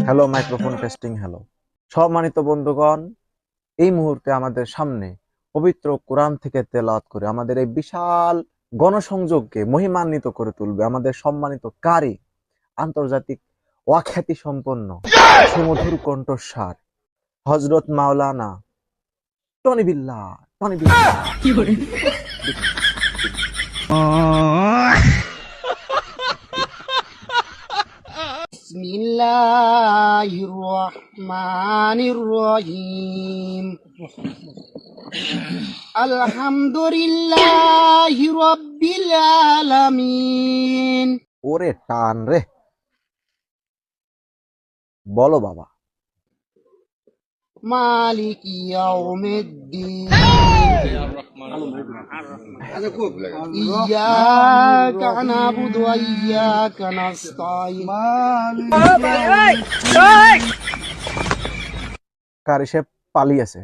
Hello, microphone testing. Hello সম্মানিত বন্ধুগণ, এই মুহূর্তে আমাদের সামনে পবিত্র কোরআন থেকে তেলাওয়াত করে আমাদের এই বিশাল গণসংযোগকে মহিমান্বিত করে তুলবে আমাদের সম্মানিত কারি, আন্তর্জাতিক ওয়াখ্যাতি সম্পন্ন সুমধুর কণ্ঠস্বর হযরত মাওলানা টনি বিল্লাহ। বিসমিল্লাহির রহমানির রহিম। আলহামদুলিল্লাহি রাব্বিল আলামিন। ওরে টান রে, বলো বাবা। মালিকি ইয়াউমিদ্দিন। ইয়্যাকা না'বুদু ওয়া ইয়্যাকা নাস্তাঈন। কারি সে পালিয়েছে।